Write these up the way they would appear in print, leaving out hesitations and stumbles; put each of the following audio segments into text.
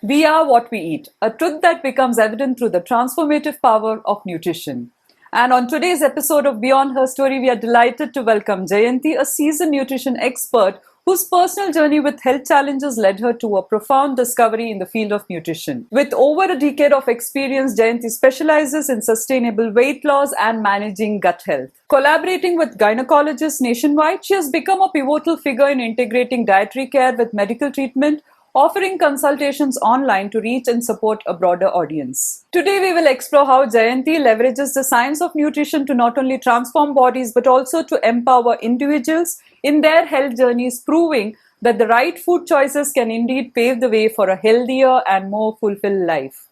We are what we eat, a truth that becomes evident through the transformative power of nutrition. And on today's episode of Beyond Her Story, we are delighted to welcome Jayanthi, a seasoned nutrition expert whose personal journey with health challenges led her to a profound discovery in the field of nutrition. With over a decade of experience, Jayanthi specializes in sustainable weight loss and managing gut health. Collaborating with gynecologists nationwide, she has become a pivotal figure in integrating dietary care with medical treatment, offering consultations online to reach and support a broader audience. Today we will explore how Jayanthi leverages the science of nutrition to not only transform bodies but also to empower individuals in their health journeys, proving that the right food choices can indeed pave the way for a healthier and more fulfilled life.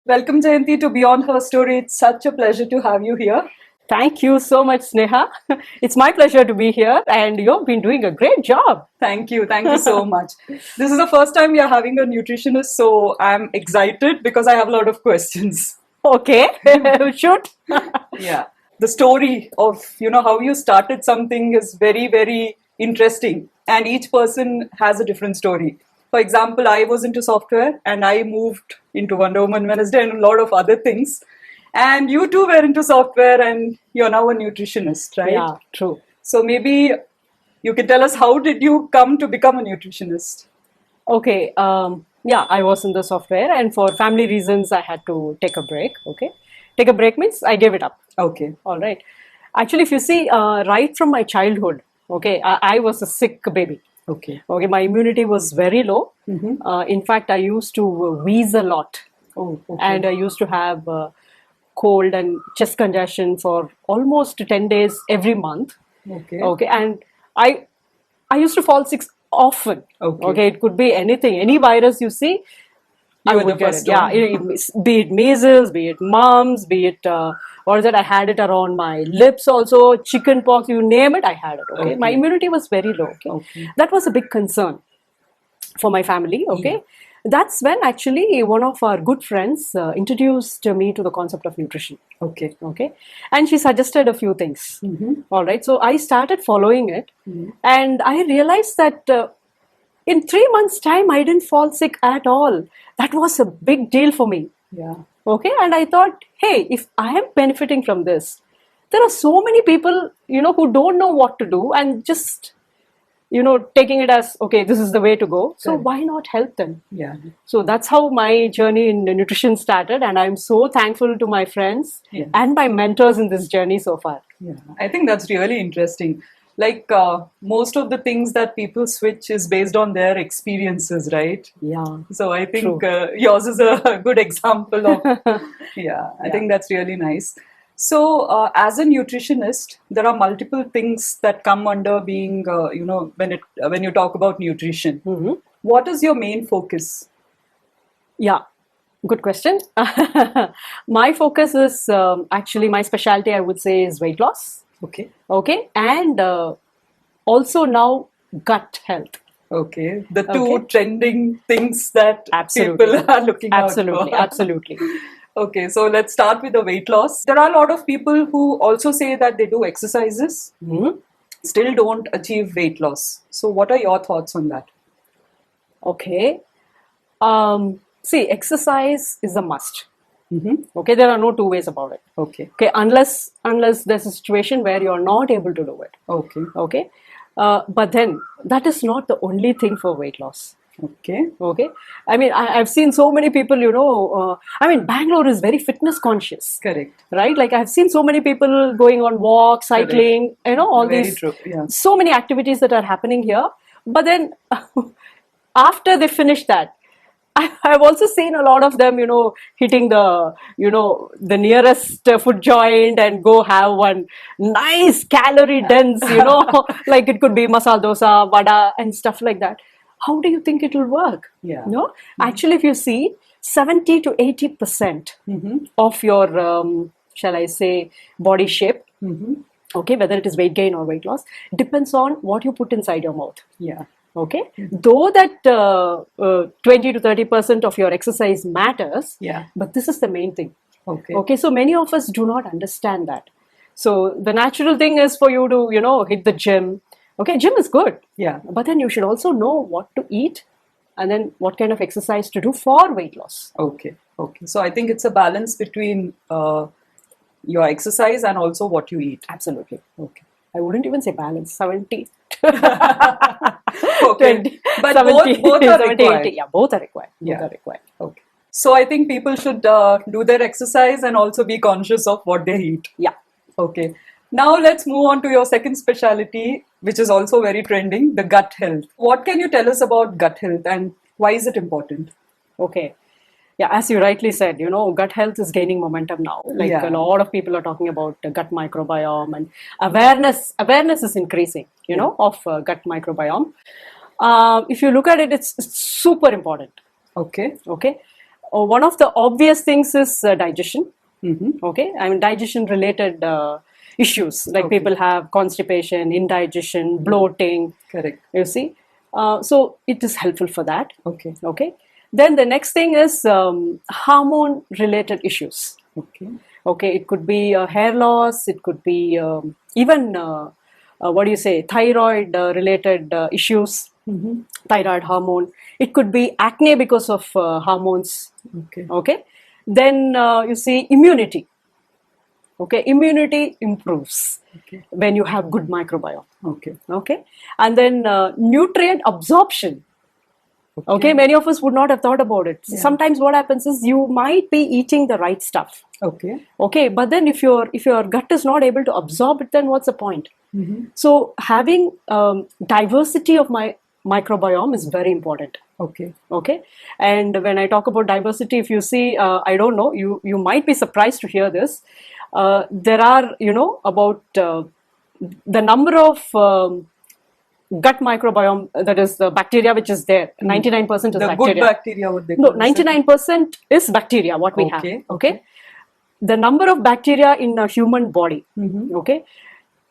Welcome, Jayanthi, to Beyond Her Story. It's such a pleasure to have you here. Thank you so much, Sneha. It's my pleasure to be here, and you've been doing a great job. Thank you so much. This is the first time we are having a nutritionist, so I'm excited because I have a lot of questions. Okay, shoot. Yeah, the story of how you started something is very, very interesting, and each person has a different story. For example, I was into software and I moved into Wonder Woman Wednesday and a lot of other things. And you too were into software and you're now a nutritionist, right? Yeah, true. So maybe you can tell us, how did you come to become a nutritionist? Okay, yeah, I was in the software, and for family reasons, I had to take a break. Okay, take a break means I gave it up. Okay. All right. Actually, if you see, right from my childhood, okay, I was a sick baby. Okay. Okay, my immunity was very low. In fact, I used to wheeze a lot. Oh, okay. And I used to have cold and chest congestion for almost 10 days every month. Okay. And I used to fall sick often. Okay. It could be anything, any virus you see, I would get it. Yeah, be it measles, be it mumps, be it I had it around my lips also, chicken pox, you name it, I had it. Okay, my immunity was very low. Okay, that was a big concern for my family. Okay. Yeah. That's when actually one of our good friends introduced me to the concept of nutrition. Okay. And she suggested a few things. All right. So I started following it, and I realized that in 3 months' time, I didn't fall sick at all. That was a big deal for me. Yeah. Okay. And I thought, hey, if I am benefiting from this, there are so many people, who don't know what to do and just taking it as, okay, this is the way to go. So why not help them? Yeah. So that's how my journey in nutrition started. And I'm so thankful to my friends and my mentors in this journey so far. Yeah, I think that's really interesting. Like most of the things that people switch is based on their experiences, right? Yeah. So I think yours is a good example of, I think that's really nice. So, as a nutritionist, there are multiple things that come under being, when you talk about nutrition. What is your main focus? Yeah, good question. My focus is actually, my specialty, I would say, is weight loss. Okay, and also now gut health. Okay, the two trending things that people are looking out for. Absolutely. Okay, so let's start with the weight loss. There are a lot of people who also say that they do exercises, still don't achieve weight loss. So what are your thoughts on that? Okay. See, exercise is a must. Okay, there are no two ways about it. Okay, unless there's a situation where you're not able to do it. Okay. But then that is not the only thing for weight loss. Okay. I mean, I've seen so many people, Bangalore is very fitness conscious. Correct. Right? Like I've seen so many people going on walks, cycling, all very these, true. Yeah. so many activities that are happening here. But then after they finish that, I've also seen a lot of them, hitting the nearest food joint and go have one nice calorie dense, like it could be masala dosa, vada and stuff like that. How do you think it will work? Yeah. No, actually, if you see 70 to 80% of your, shall I say, body shape, okay, whether it is weight gain or weight loss, depends on what you put inside your mouth. Yeah. Okay, though that 20 to 30% of your exercise matters, yeah, but this is the main thing. Okay. Okay, so many of us do not understand that. So the natural thing is for you to, hit the gym. Okay, gym is good. Yeah. But then you should also know what to eat and then what kind of exercise to do for weight loss. Okay. Okay. So I think it's a balance between your exercise and also what you eat. Absolutely. Okay. I wouldn't even say balance, 70. Okay. 20, But 70, both are 70, required. 80. Yeah, both are required. Yeah. Both are required. Okay. So I think people should do their exercise and also be conscious of what they eat. Yeah. Okay. Now let's move on to your second specialty, which is also very trending, the gut health. What can you tell us about gut health and why is it important? Okay. Yeah, as you rightly said, gut health is gaining momentum now. Like Yeah. a lot of people are talking about gut microbiome, and awareness is increasing, of gut microbiome. If you look at it, it's super important. Okay. Okay. One of the obvious things is digestion. Mm-hmm. Okay. I mean, digestion related issues like Okay. people have constipation, indigestion, bloating. Correct. You see. So it is helpful for that. Okay. Okay. Then the next thing is hormone related issues. Okay. Okay. It could be hair loss. It could be even thyroid related issues. Mm-hmm. Thyroid hormone. It could be acne because of hormones. Okay. Okay. Then you see immunity. Okay, immunity improves when you have good microbiome. Okay. Okay, and then nutrient absorption. Okay, many of us would not have thought about it. Yeah. Sometimes what happens is you might be eating the right stuff. Okay. Okay, but then if your gut is not able to absorb it, then what's the point? Mm-hmm. So having diversity of my microbiome is very important. Okay. Okay, and when I talk about diversity, if you see, I don't know, you might be surprised to hear this. There are, about the number of gut microbiome, that is the bacteria which is there. 99% is the bacteria. Good bacteria, what they No, call it. 99% is bacteria. What we have. Okay, the number of bacteria in a human body. Mm-hmm. Okay,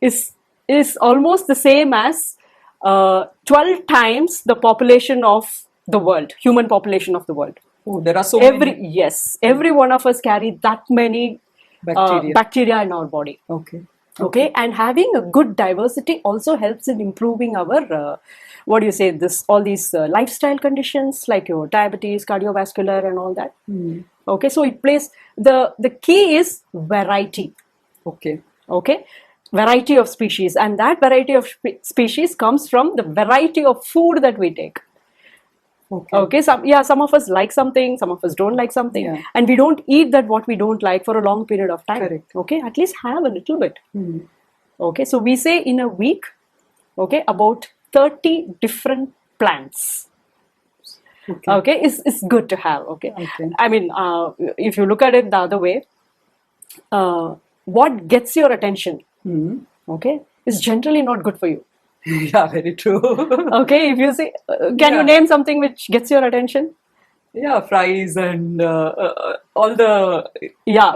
is almost the same as 12 times the population of the world, human population of the world. Oh, there are so many. Yes, every one of us carry that many bacteria in our body. Okay. Okay, and having a good diversity also helps in improving our all these lifestyle conditions like your diabetes, cardiovascular, and all that. Mm. Okay, so it plays the key is variety. Okay. Okay, variety of species, and that variety of species comes from the variety of food that we take. Okay. Some of us like something, some of us don't like something, and we don't eat what we don't like for a long period of time. Correct. Okay, at least have a little bit. Mm. Okay, so we say in a week, okay, about 30 different plants. Okay, it's good to have. Okay. I mean, if you look at it the other way, what gets your attention, okay, is generally not good for you. Yeah, very true. Okay, if you say, can you name something which gets your attention? Yeah, fries and all the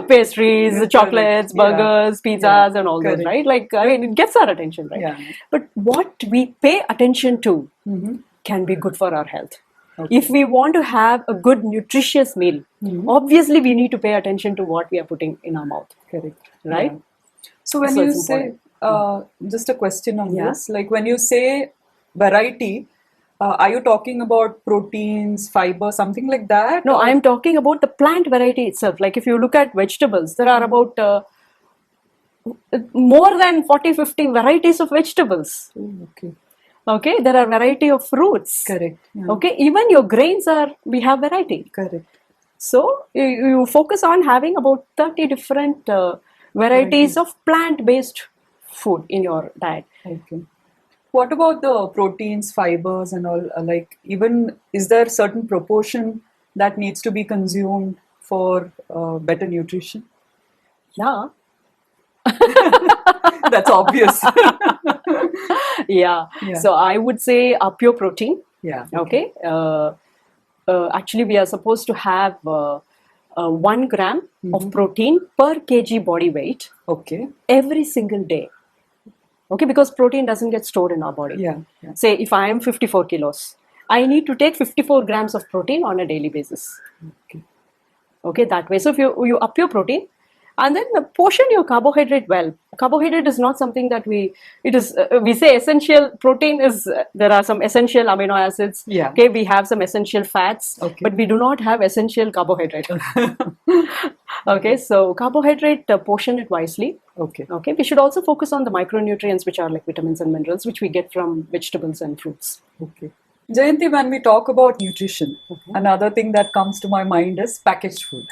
pastries, chocolates, burgers, pizzas, and all those, right? Like, I mean, it gets our attention, right? Yeah. But what we pay attention to can be good for our health. Okay. If we want to have a good nutritious meal, obviously we need to pay attention to what we are putting in our mouth. Correct. Right? Yeah. So when you say, just a question on this, like when you say variety, are you talking about proteins, fiber, something like that? No, I'm talking about the plant variety itself. Like if you look at vegetables, there are about more than 40-50 varieties of vegetables. Okay, there are variety of fruits. Correct. Yeah. Okay, even your grains we have variety. Correct. So you focus on having about 30 different varieties of plant-based food in your diet. Okay. What about the proteins, fibers and all? Like even, is there certain proportion that needs to be consumed for better nutrition? Yeah. That's obvious. Yeah. So I would say up your protein. Yeah. Okay. Actually, we are supposed to have 1 gram of protein per kg body weight. Okay. Every single day. Okay, because protein doesn't get stored in our body. Yeah. Say if I am 54 kilos, I need to take 54 grams of protein on a daily basis. Okay, that way. So if you up your protein, and then portion your carbohydrate well. Carbohydrate is not something that we say essential. Protein is there are some essential amino acids. Yeah. Okay, we have some essential fats, Okay. but we do not have essential carbohydrate. Okay, so carbohydrate, portion it wisely. Okay. Okay, we should also focus on the micronutrients, which are like vitamins and minerals, which we get from vegetables and fruits. Okay. Jayanthi, when we talk about nutrition, another thing that comes to my mind is packaged food,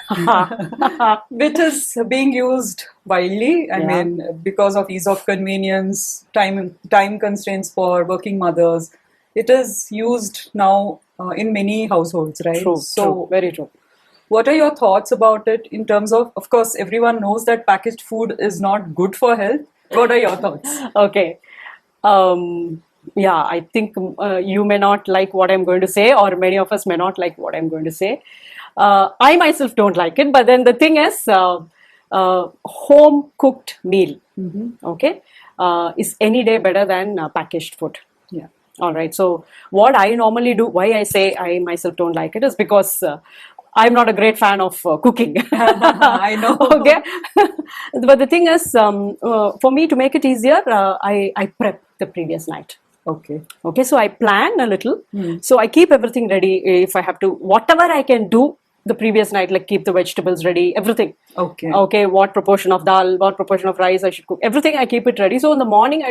which is being used widely. I mean, because of ease of convenience, time constraints for working mothers, it is used now in many households, right? True, very true. What are your thoughts about it in terms of course, everyone knows that packaged food is not good for health. What are your thoughts? Okay. Yeah, I think you may not like what I'm going to say, or many of us may not like what I'm going to say. I myself don't like it, but then the thing is, home cooked meal, okay, is any day better than packaged food. Yeah. All right. So what I normally do, why I say I myself don't like it, is because I'm not a great fan of cooking. I know. Okay. But the thing is, for me to make it easier, I prep the previous night. Okay. Okay. So I plan a little. So I keep everything ready. If I have to, whatever I can do the previous night, like keep the vegetables ready, everything. Okay. Okay. What proportion of dal, what proportion of rice I should cook, everything I keep it ready. So in the morning,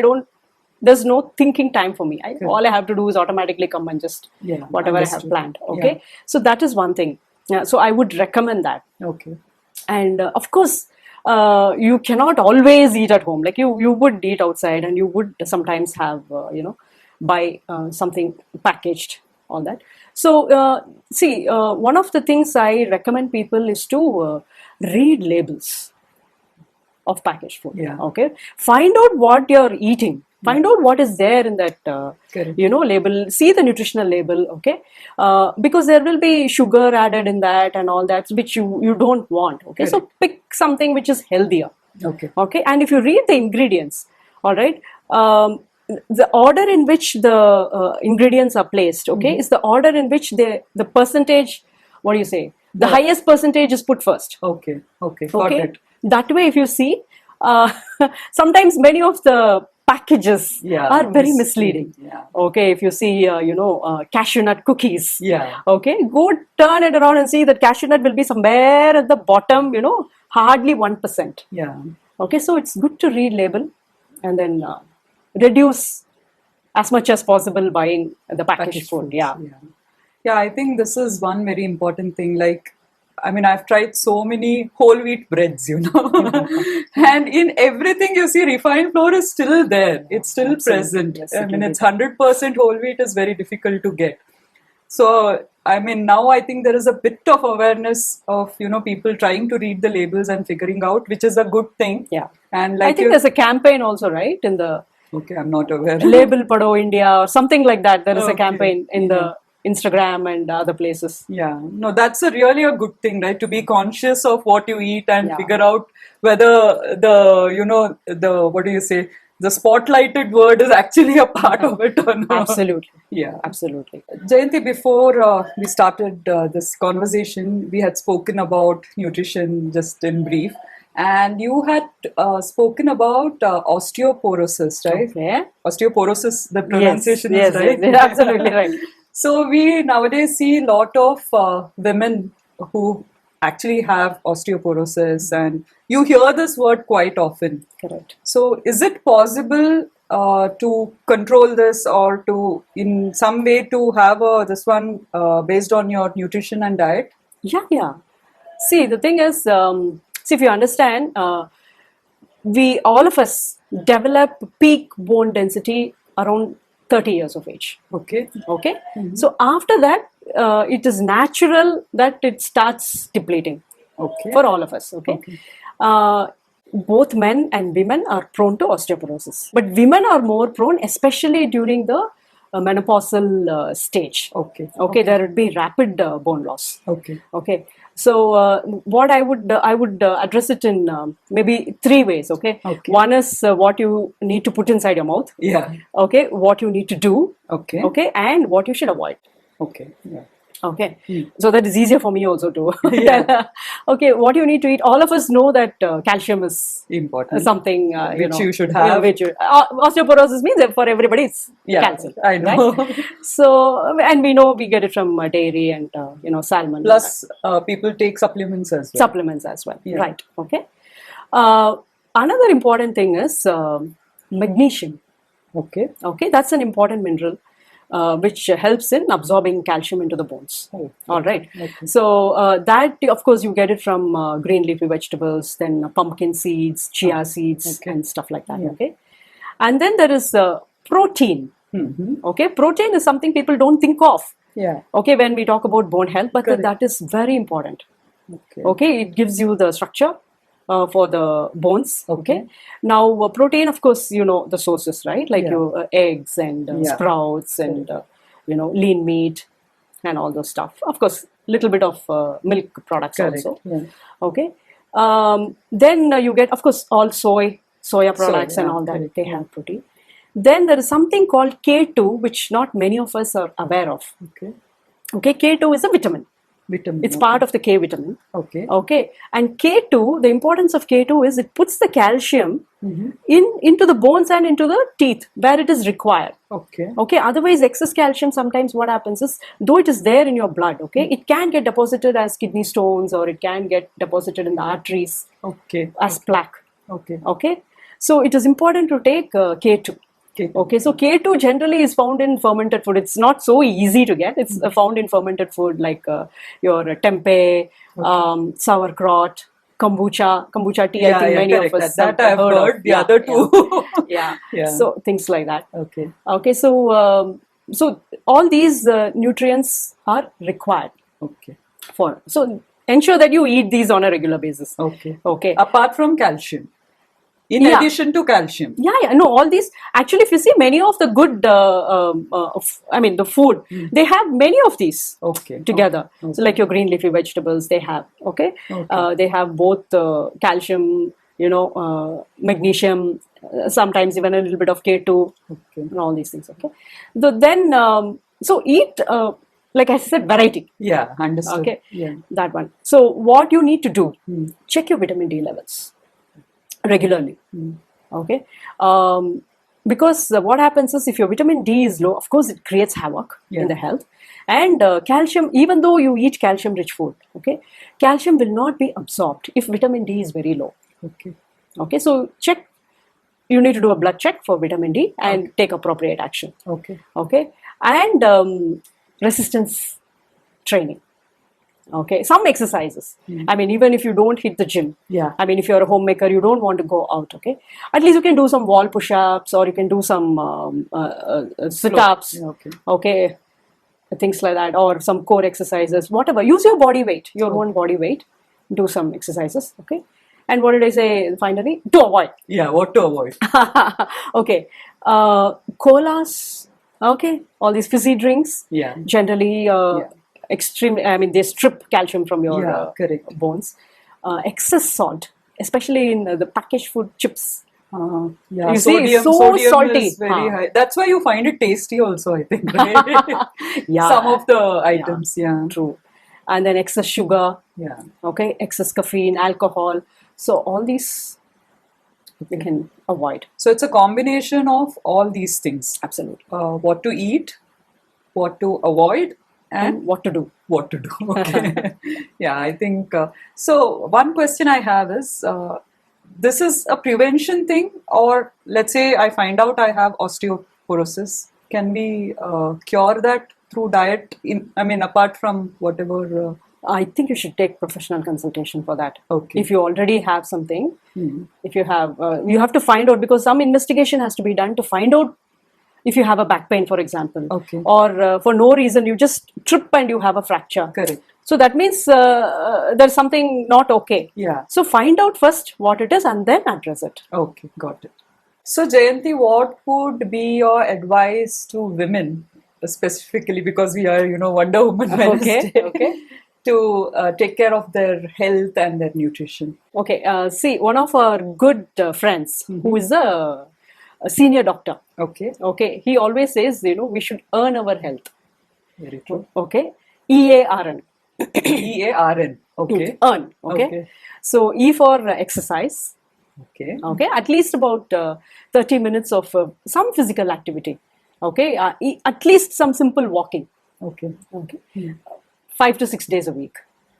there's no thinking time for me. All I have to do is automatically come and just whatever I have planned. Okay. Yeah. So that is one thing. So I would recommend that. Okay. And of course, you cannot always eat at home. Like you would eat outside, and you would sometimes have, buy something packaged, all that. So see, one of the things I recommend people is to read labels of packaged food. Yeah. Okay. Find out what you're eating. Find out what is there in that, label. See the nutritional label, okay? Because there will be sugar added in that and all that, which you don't want, okay? So pick something which is healthier, okay? And if you read the ingredients, all right, the order in which the ingredients are placed, okay, is the order in which the percentage, what do you say? The highest percentage is put first. Okay. Got it. That way, if you see, sometimes many of the packages are very misleading. Yeah. Okay, if you see, cashew nut cookies. Yeah. Okay, go turn it around and see that cashew nut will be somewhere at the bottom, hardly 1%. Yeah. Okay, so it's good to read label and then reduce as much as possible buying the packaged food. Yeah, I think this is one very important thing. Like, I mean, I've tried so many whole wheat breads, and in everything you see refined flour is still there. It's still present. Yes, I mean, it's 100% whole wheat is very difficult to get. So, I mean, now I think there is a bit of awareness of, people trying to read the labels and figuring out, which is a good thing. Yeah. And like I think there's a campaign also, right? In the Okay, I'm not aware. Label Pado India or something like that. There is a campaign in the Instagram and other places. Yeah, no, that's really a good thing, right? To be conscious of what you eat and figure out whether what do you say? The spotlighted word is actually a part of it or not. Absolutely. Yeah, absolutely. Jayanthi, before we started this conversation, we had spoken about nutrition just in brief. And you had spoken about osteoporosis, right? Okay. Osteoporosis, the pronunciation is right. Yes, absolutely right. So we nowadays see a lot of women who actually have osteoporosis, and you hear this word quite often. Correct. So is it possible to control this, or to in some way to have this one based on your nutrition and diet? Yeah. See, the thing is, if you understand, we all of us develop peak bone density around 30 years of age. Okay. Mm-hmm. So after that, it is natural that it starts depleting. Okay. For all of us. Okay. Both men and women are prone to osteoporosis, but women are more prone, especially during the menopausal stage. Okay. There would be rapid bone loss. Okay. So what I would address it in maybe 3 ways. Okay. One is what you need to put inside your mouth. Yeah. Okay. What you need to do. Okay. Okay. And what you should avoid. Okay. Yeah. Okay, so that is easier for me also to tell. Okay, what you need to eat. All of us know that calcium is important. Something which you should have. Osteoporosis means for everybody it's calcium. I know. Right? So, and we know we get it from dairy and salmon. Plus, people take supplements as well. Supplements as well. Yeah. Right. Okay. Another important thing is magnesium. Okay. Okay, that's an important mineral. Which helps in absorbing calcium into the bones. Oh, okay. All right. Okay. So that, of course, you get it from green leafy vegetables, then pumpkin seeds, chia seeds, and stuff like that. Yeah. Okay. And then there is protein. Okay. Protein is something people don't think of. Yeah. Okay. When we talk about bone health, but that is very important. Okay. Okay. It gives you the structure for the bones. Okay. Now, protein, of course, the sources, right? Like your eggs and sprouts and, lean meat and all those stuff. Of course, little bit of milk products also. Yeah. Okay. Then you get, of course, all soya products and all that. They have protein. Then there is something called K2, which not many of us are aware of. Okay. Okay. K2 is a vitamin. It's part of the K vitamin. Okay. Okay. And K2, the importance of K2 is it puts the calcium into the bones and into the teeth where it is required. Okay. Okay. Otherwise, excess calcium, sometimes what happens is, though it is there in your blood, okay, it can get deposited as kidney stones or it can get deposited in the arteries. Okay. As plaque. Okay. Okay. So it is important to take K2. Okay, so K2 generally is found in fermented food. It's not so easy to get. It's found in fermented food like your tempeh, sauerkraut, kombucha tea. I think many of us that I've heard. The other two, yeah. So things like that. Okay. Okay. So so all these nutrients are required. Okay. So ensure that you eat these on a regular basis. Okay. Okay. Apart from calcium. In addition to calcium. No, all these, actually, if you see many of the good, the food, they have many of these together. Okay. So like your green leafy vegetables, they have, they have both calcium, magnesium, sometimes even a little bit of K2, and all these things, so eat, like I said, variety. Yeah, understood. Okay, that one. So what you need to do, check your vitamin D levels regularly. Okay, because what happens is if your vitamin D is low, of course it creates havoc in the health. And calcium, even though you eat calcium rich food, calcium will not be absorbed if vitamin D is very low. Okay, so check, you need to do a blood check for vitamin D and take appropriate action. Okay, and resistance training. Okay, some exercises. I mean, even if you don't hit the gym. I mean, if you're a homemaker, you don't want to go out. Okay, at least you can do some wall push-ups, or you can do some sit-ups. Okay, things like that, or some core exercises. Whatever. Use your body weight, your own body weight. Do some exercises. Okay, and what did I say finally? To avoid. Yeah, what to avoid? Okay, colas. Okay, all these fizzy drinks. Generally. Extremely, I mean, they strip calcium from your bones. Excess salt, especially in the packaged food chips. You see, it's so sodium salty. Is very high. That's why you find it tasty also, I think. Right? Some of the items, True. And then excess sugar. Okay, excess caffeine, alcohol. So all these we can avoid. So it's a combination of all these things. Absolutely. What to eat, what to avoid, and what to do. Okay. I think so. One question I have is, this is a prevention thing, or let's say I find out I have osteoporosis. Can we cure that through diet? Apart from whatever. I think you should take professional consultation for that. Okay. If you already have something, if you have, you have to find out, because some investigation has to be done to find out. If you have a back pain, for example, or for no reason you just trip and you have a fracture. Correct. So that means there's something not okay. So find out first what it is and then address it. Okay, got it. So Jayanthi, what would be your advice to women, specifically because we are, Wonder Woman Wednesday, to take care of their health and their nutrition? Okay, see, one of our good friends who is a senior doctor. Okay. He always says, we should earn our health. Very true. Okay. EARN. EARN. Okay. Earn. Okay. So E for exercise. Okay. Okay. At least about 30 minutes of some physical activity. Okay. At least some simple walking. Okay. Okay. 5 to 6 days a week.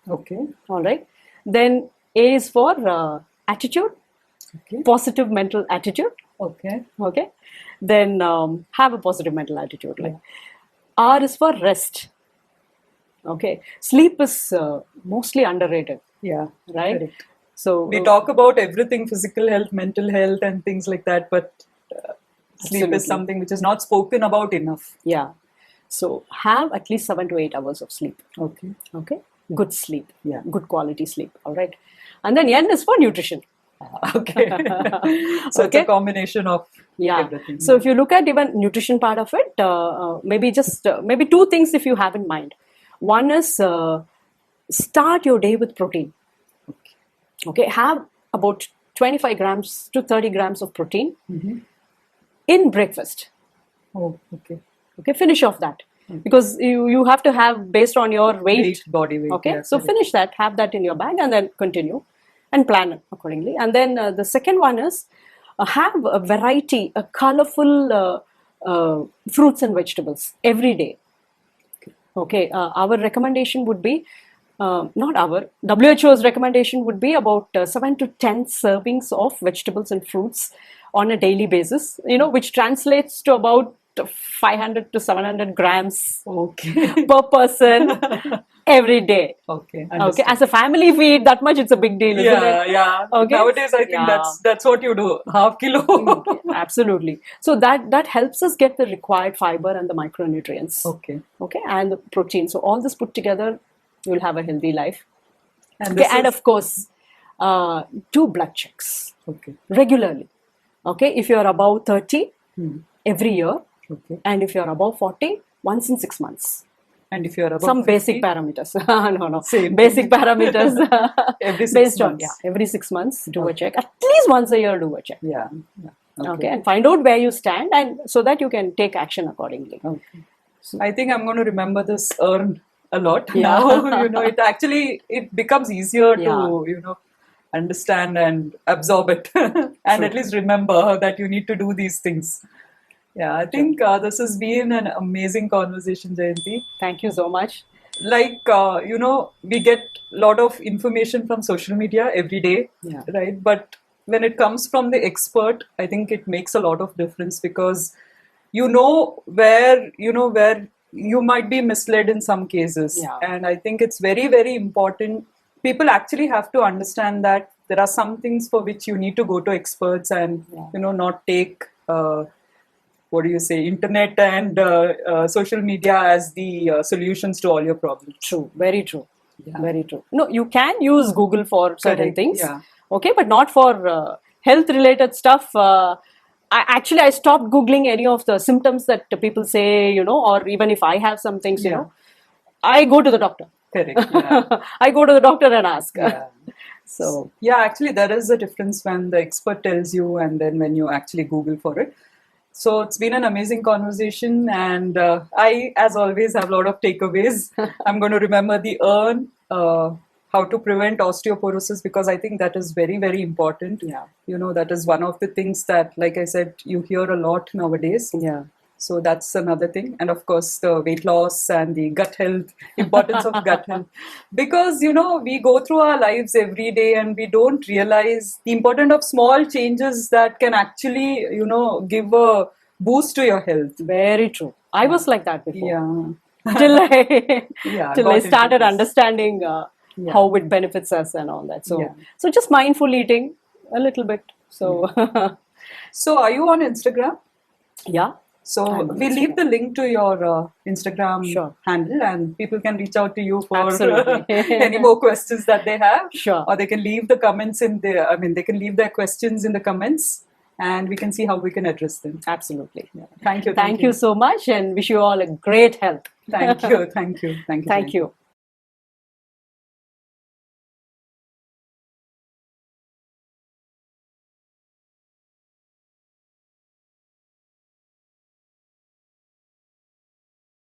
Okay. All right. Then A is for attitude. Okay. Positive mental attitude. Okay. Okay. Then have a positive mental attitude. Like R is for rest. Okay. Sleep is mostly underrated. Yeah. Right. Correct. So We talk about everything, physical health, mental health, and things like that, but sleep Absolutely. is something which is not spoken about enough. Yeah. So have at least 7 to 8 hours of sleep. Okay. Okay. Good sleep. Yeah. Good quality sleep. All right. And then N is for nutrition. Okay. So it's a combination of everything. So if you look at even nutrition part of it, maybe two things if you have in mind. One is start your day with protein. Okay. Have about 25 grams to 30 grams of protein in breakfast. Oh, okay. Okay. Finish off that. Because you have to have based on your weight. Body weight. Okay. Yeah, so finish that, have that in your bag, and then continue and plan accordingly. And then the second one is have a variety, a colorful fruits and vegetables every day. Okay. Our recommendation would be, not our, WHO's recommendation would be about 7 to 10 servings of vegetables and fruits on a daily basis, which translates to about 500 to 700 grams per person every day. Okay. Okay. As a family feed, that much it's a big deal, isn't it? Yeah. Okay. Nowadays, I think that's what you do. Half kilo. Absolutely. So that helps us get the required fiber and the micronutrients. Okay. Okay. And the protein. So all this put together, you'll have a healthy life. And of course, do blood checks. Okay. Regularly. Okay. If you're above 30, every year. Okay. And if you're above 40, once in 6 months. And if you're above some 50? basic parameters. No. Same. Basic parameters. Every 6 based months. on, every 6 months, do a check. At least once a year, do a check. Yeah. Okay. And find out where you stand, and so that you can take action accordingly. Okay. So I think I'm going to remember this earn a lot now. It becomes easier to, understand and absorb it and at least remember that you need to do these things. Yeah, I think this has been an amazing conversation, Jayanthi. Thank you so much. Like, we get a lot of information from social media every day, right? But when it comes from the expert, I think it makes a lot of difference because where you might be misled in some cases. Yeah. And I think it's very, very important. People actually have to understand that there are some things for which you need to go to experts and, not take... internet and social media as the solutions to all your problems. True, very true. Yeah. Very true. No, you can use Google for certain things. Yeah. Okay, but not for health-related stuff. I stopped Googling any of the symptoms that people say, or even if I have some things, I go to the doctor. Correct. Yeah. I go to the doctor and ask. Yeah. So actually, there is a difference when the expert tells you and then when you actually Google for it. So it's been an amazing conversation, and I, as always, have a lot of takeaways. I'm going to remember the EARN, how to prevent osteoporosis, because I think that is very, very important. Yeah. That is one of the things that, like I said, you hear a lot nowadays. Yeah. So that's another thing. And of course, the weight loss and the gut health, importance of gut health. Because, we go through our lives every day and we don't realize the importance of small changes that can actually, give a boost to your health. Very true. I was like that before. Yeah. Till I started understanding how it benefits us and all that. So just mindful eating a little bit. So, So are you on Instagram? Yeah. So we'll leave the link to your Instagram handle, and people can reach out to you for any more questions that they have. Sure. Or they can leave the comments they can leave their questions in the comments, and we can see how we can address them. Absolutely. Yeah. Thank you. Thank you so much, and wish you all a great health. Thank you. Thank you. Thank you. Thank you.